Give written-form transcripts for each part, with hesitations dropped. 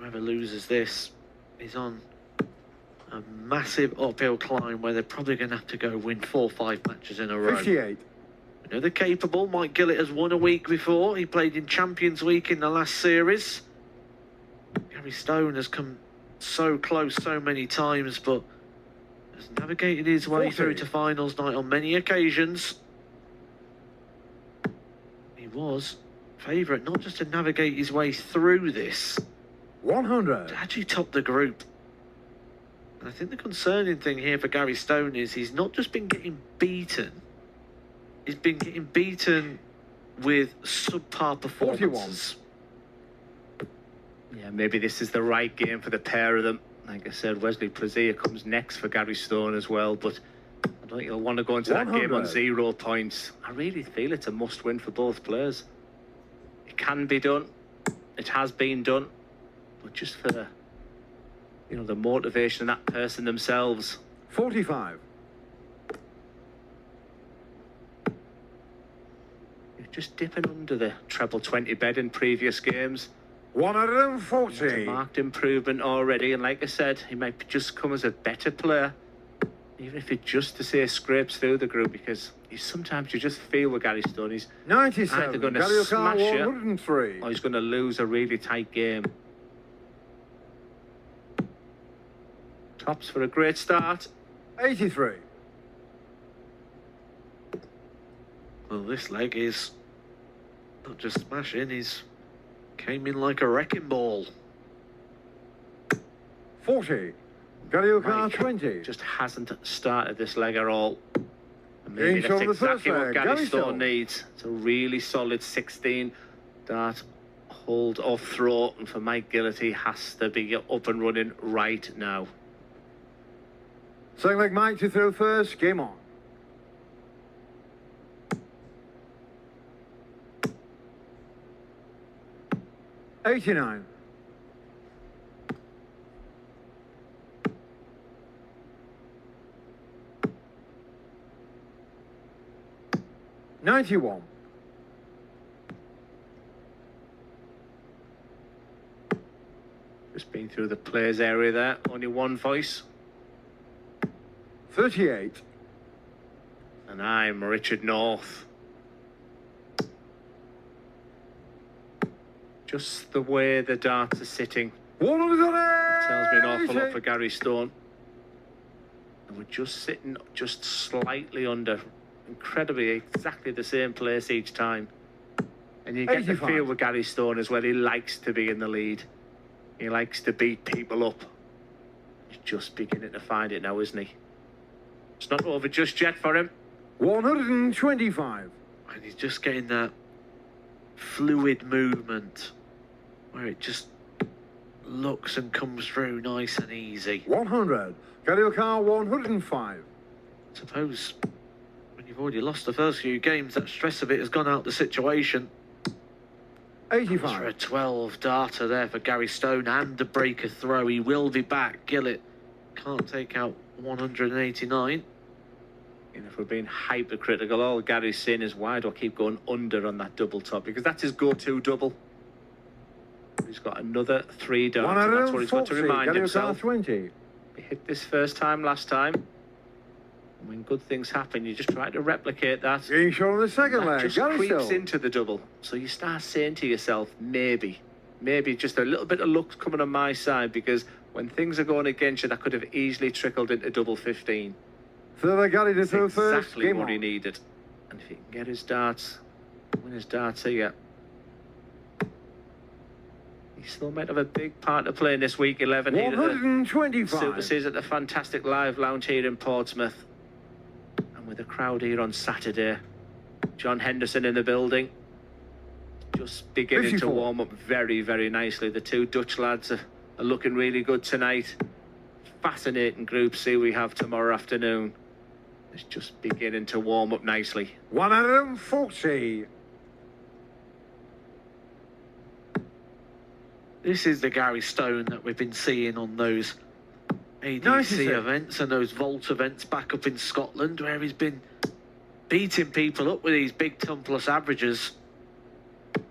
Whoever loses this is on a massive uphill climb where they're probably going to have to go win 4 or 5 matches in a row. 58. We know they're capable. Mike Gillet has won a week before. He played in Champions Week in the last series. Gary Stone has come so close so many times, but has navigated his way 40. through to finals night on many occasions. He was favourite not just to navigate his way through this, 100. to actually top the group. And I think the concerning thing here for Gary Stone is he's not just been getting beaten, he's been getting beaten with subpar performances. 41. Yeah, maybe this is the right game for the pair of them. Like I said, Wesley Prezia comes next for Gary Stone as well, but I don't think he'll want to go into that game on 0 points. I really feel it's a must-win for both players. It can be done. It has been done. But just for the, you know, the motivation of that person themselves. 45. You're just dipping under the treble 20 bed in previous games. 140. It's a marked improvement already, and like I said, he might just come as a better player, even if it just to say scrapes through the group, because sometimes you just feel with Gary Stone, he's 97. either going to smash it 103. or he's going to lose a really tight game. Tops for a great start. 83. Well, this leg is not just smashing, he's came in like a wrecking ball. 40. Gary Mike 20. just hasn't started this leg at all. And maybe that's exactly what Gary Stone needs. It's a really solid 16 dart hold off throw, and for Mike Gillet, he has to be up and running right now. Saying like Mike to throw first. Game on. $89. $91. Just been through the players area there. Only one voice. 38. And I'm Richard North. Just the way the darts are sitting 180. tells me an awful lot for Gary Stone. And we're just sitting just slightly under. Incredibly exactly the same place each time. And you get 85. the feel with Gary Stone as well. He likes to be in the lead. He likes to beat people up. He's just beginning to find it now, isn't he? It's not over just yet for him. 125. And he's just getting that fluid movement where it just looks and comes through nice and easy. 100. Gary 105. I suppose when you've already lost the first few games, that stress of it has gone out the situation. 85. For a 12 darter there for Gary Stone and the breaker throw. He will be back. Gillet can't take out 189. And if we're being hypercritical, all Gary's saying is, why do I keep going under on that double top? Because that's his go-to double. He's got another 3 darts, and that's what he's got to remind himself. 20. He hit this first time last time. And when good things happen, you just try to replicate that. Being shown on the second leg. Just Gary creeps still. into the double. So you start saying to yourself, maybe just a little bit of luck coming on my side, because when things are going against you, that could have easily trickled into double 15. Further Gary to That's throw first. exactly Game what he on. needed. And if he can get his darts, win his darts here, he still might have a big part to play in this week 11 here at the 125. Super Series at the fantastic live lounge here in Portsmouth. And with a crowd here on Saturday, John Henderson in the building, just beginning 54. to warm up very, very nicely. The two Dutch lads are looking really good tonight. Fascinating Group C we have tomorrow afternoon. It's just beginning to warm up nicely. 140. This is the Gary Stone that we've been seeing on those ADC 96. events and those Vault events back up in Scotland, where he's been beating people up with these big ton plus averages. This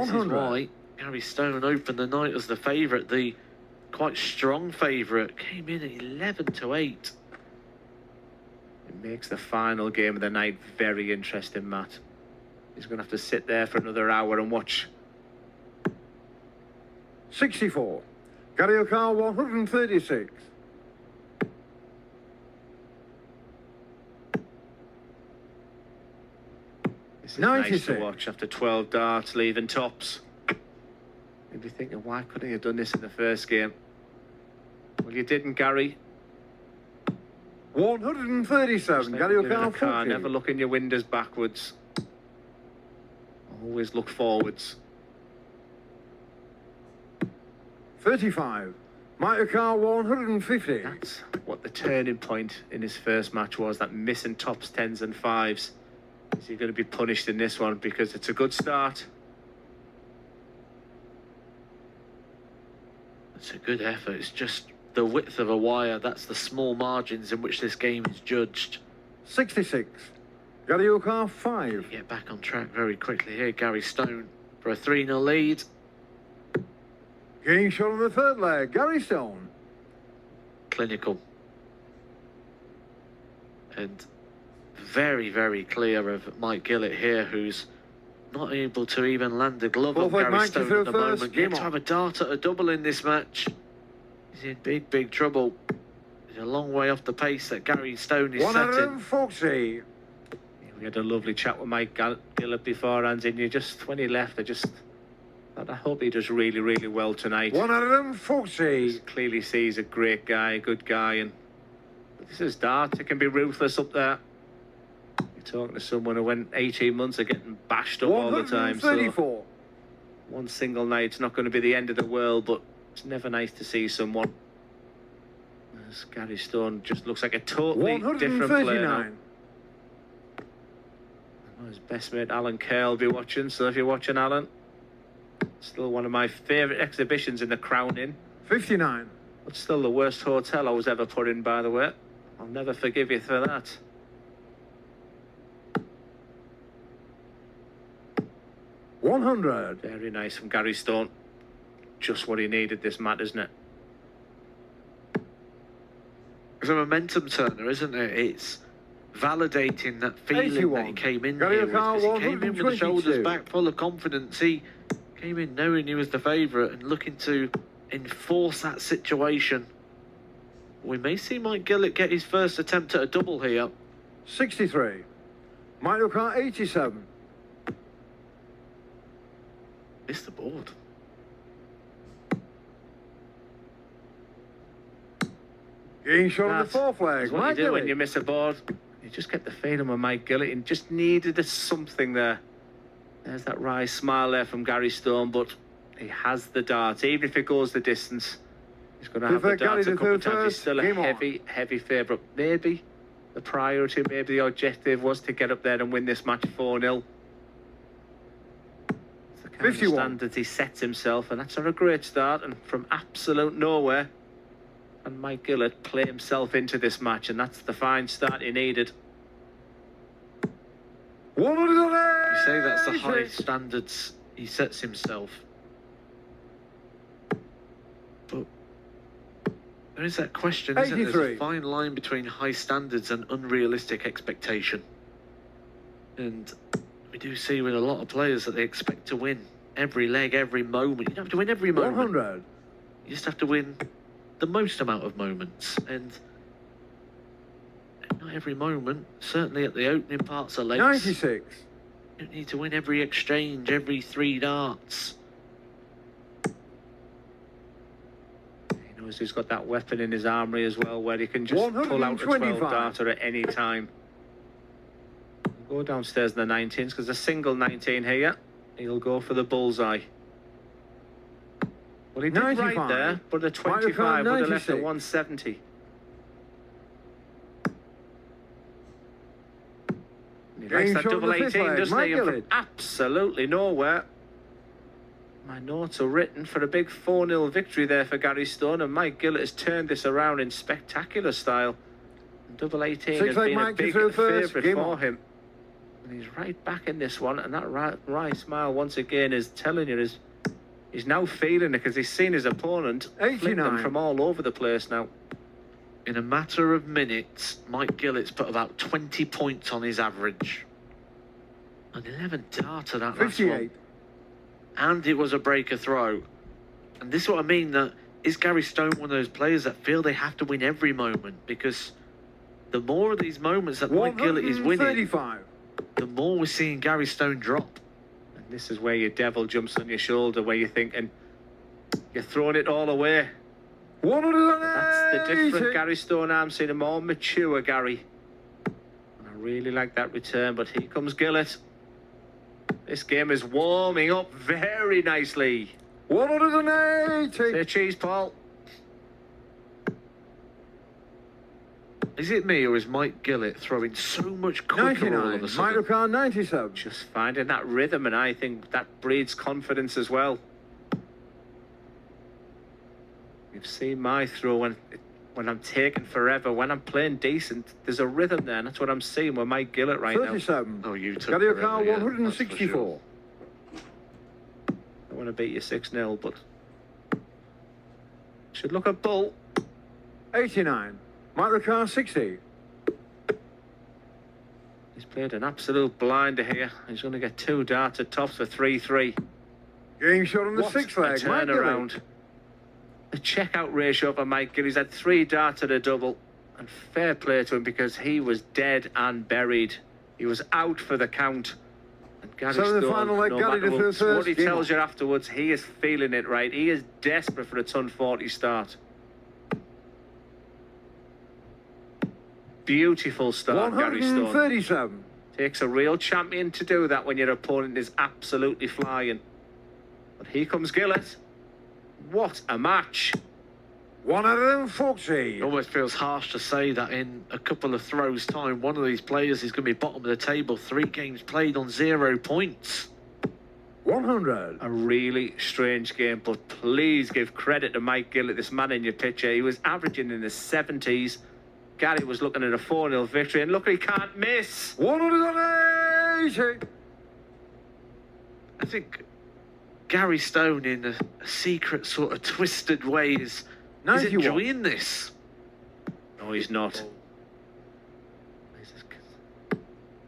is 100. why Gary Stone opened the night as the favourite, the quite strong favourite. Came in at 11-8. It makes the final game of the night very interesting, Matt. He's going to have to sit there for another hour and watch. 64. Gary O'Carr 136. This is nice 96. to watch after 12 darts, leaving tops. You'd be thinking, why couldn't he have done this in the first game? Well, you didn't, Gary. 137. Gary O'Carr 40. Never look in your windows backwards. Always look forwards. 35. Mike O'Carr 150. That's what the turning point in his first match was, that missing tops, 10s and 5s. Is he going to be punished in this one? Because it's a good start. It's a good effort. It's just the width of a wire. That's the small margins in which this game is judged. 66. Gary O'Carr 5. Get back on track very quickly here. Gary Stone for a 3-0 lead. Getting shot on the third leg. Gary Stone. Clinical. And very, very clear of Mike Gillet here, who's not able to even land a glove on Gary Stone at the moment. Yet to have a dart at a double in this match. He's in big, big trouble. He's a long way off the pace that Gary Stone is setting. 140. We had a lovely chat with Mike Gillet beforehand, and you just, when he left, I hope he does really, really well tonight. 140. Clearly sees a great guy, good guy, and this is dart. It can be ruthless up there. You're talking to someone who went 18 months of getting bashed up all the time. So one single night's not going to be the end of the world, but it's never nice to see someone. As Gary Stone just looks like a totally different player now. His best mate Alan Kerr will be watching, so if you're watching, Alan, still one of my favourite exhibitions in the Crown Inn. 59. But still the worst hotel I was ever put in, by the way. I'll never forgive you for that. 100. Very nice from Gary Stone. Just what he needed this match, isn't it? It's a momentum turner, isn't it? It's validating that feeling 81. that he came in Gary here with, O'Carr, 'cause he came in with the shoulders 122. back, full of confidence. He came in knowing he was the favourite and looking to enforce that situation. We may see Mike Gillet get his first attempt at a double here. 63. Mike O'Carr 87. Missed the board. Getting shot on the That's fourth leg. That's what Mike you do when Gillet. you miss a board. You just get the feeling with Mike Gillet and just needed something there. There's that wry smile there from Gary Stone, but he has the dart. Even if it goes the distance, he's going to have the dart a couple of times. He's still a heavy favourite. Maybe the priority, maybe the objective was to get up there and win this match 4-0. It's the kind 51. of standards he sets himself, and that's a great start. And from absolute nowhere, and Mike Gillet play himself into this match, and that's the fine start he needed. 100. You say that's the high standards he sets himself. But there is that question, isn't there? There's a fine line between high standards and unrealistic expectation. And we do see with a lot of players that they expect to win every leg, every moment. You don't have to win every moment. 100. You just have to win the most amount of moments. And not every moment, certainly at the opening parts of legs. 96. You don't need to win every exchange, every 3 darts. He knows he's got that weapon in his armoury as well, where he can just pull out a 12 darter at any time. Go downstairs in the 19s, because a single 19 here, he'll go for the bullseye. Well, he did 95. right there, but a 25 would have left at 170. He likes that double 18, doesn't he? And from absolutely nowhere. My notes are written for a big 4-0 victory there for Gary Stone, and Mike Gillet has turned this around in spectacular style. And double 18 has been a big favourite for him. And he's right back in this one, and that wry smile once again is telling you He's now feeling it because he's seen his opponent fling them 89. from all over the place now. In a matter of minutes, Mike Gillet's put about 20 points on his average. An 11 darter that last 58. one. And it was a breaker throw. And this is what I mean, that is Gary Stone one of those players that feel they have to win every moment? Because the more of these moments that Mike Gillet is winning, 135. the more we're seeing Gary Stone drop. And this is where your devil jumps on your shoulder, where you're thinking, you're throwing it all away. 180. That's the different Gary Stone. I'm seeing a more mature Gary. And I really like that return, but here comes Gillet. This game is warming up very nicely. 180. Say cheese, Paul. Is it me or is Mike Gillet throwing so much quicker all of 99. a sudden? Michael Carr 97. Just finding that rhythm, and I think that breeds confidence as well. You've seen my throw when I'm taking forever, when I'm playing decent, there's a rhythm there, and that's what I'm seeing with Mike Gillet right now. 37. Oh, you took Gary forever, Carr yeah, 164. I want to beat you 6-0, but should look at Bull. 89. Michael Carr 60. He's played an absolute blinder here. He's going to get 2 darted tops for 3-3. Game shot on the What sixth a leg. Mike Gillet. turnaround. The checkout ratio for Mike Gillet. He's had 3 darts at a double. And fair play to him, because he was dead and buried. He was out for the count. And Gary So the Stone, final leg, no Gary matter to the first what he game tells on. you afterwards, he is feeling it, right? He is desperate for a ton 40 start. Beautiful start, Gary Stone. 137. Takes a real champion to do that when your opponent is absolutely flying. But here comes Gillet. What a match. 140. It almost feels harsh to say that in a couple of throws' time, one of these players is going to be bottom of the table. 3 games played on 0 points. 100. A really strange game, but please give credit to Mike Gillet, this man in your picture. He was averaging in the 70s. Gary was looking at a 4-0 victory, and look, he can't miss. 180. I think Gary Stone, in a secret sort of twisted way, is 91. enjoying this. No, he's not.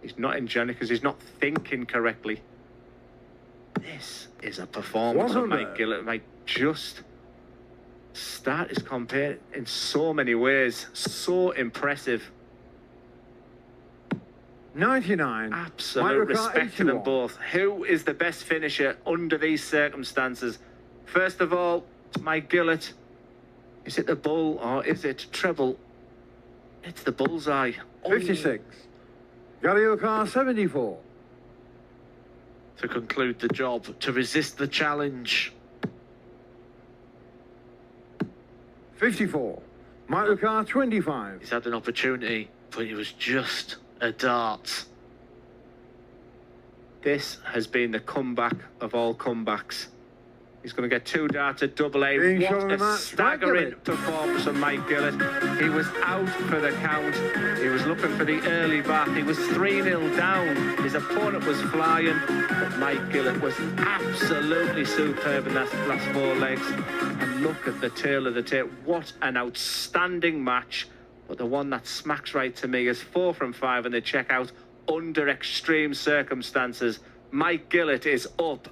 He's not enjoying it because he's not thinking correctly. This is a performance of 100. Mike Gillet. Mike, just start is compared in so many ways. So impressive. 99. Absolute Michael Carr, respect to them 81. both. Who is the best finisher under these circumstances? First of all, it's Mike Gillet. Is it the bull or is it treble? It's the bullseye. Oh, 56. Gary Carr 74. To conclude the job, to resist the challenge. 54. Michael Carr 25. He's had an opportunity, but it was just a dart. This has been the comeback of all comebacks. He's going to get 2 darts at double A. Being shown What in the a match, staggering Mike Gillet. performance from Mike Gillet. He was out for the count. He was looking for the early bath. He was 3-0 down. His opponent was flying, but Mike Gillet was absolutely superb in that last 4 legs. And look at the tail of the tape. What an outstanding match. But the one that smacks right to me is 4 from 5 in the checkout under extreme circumstances. Mike Gillet is up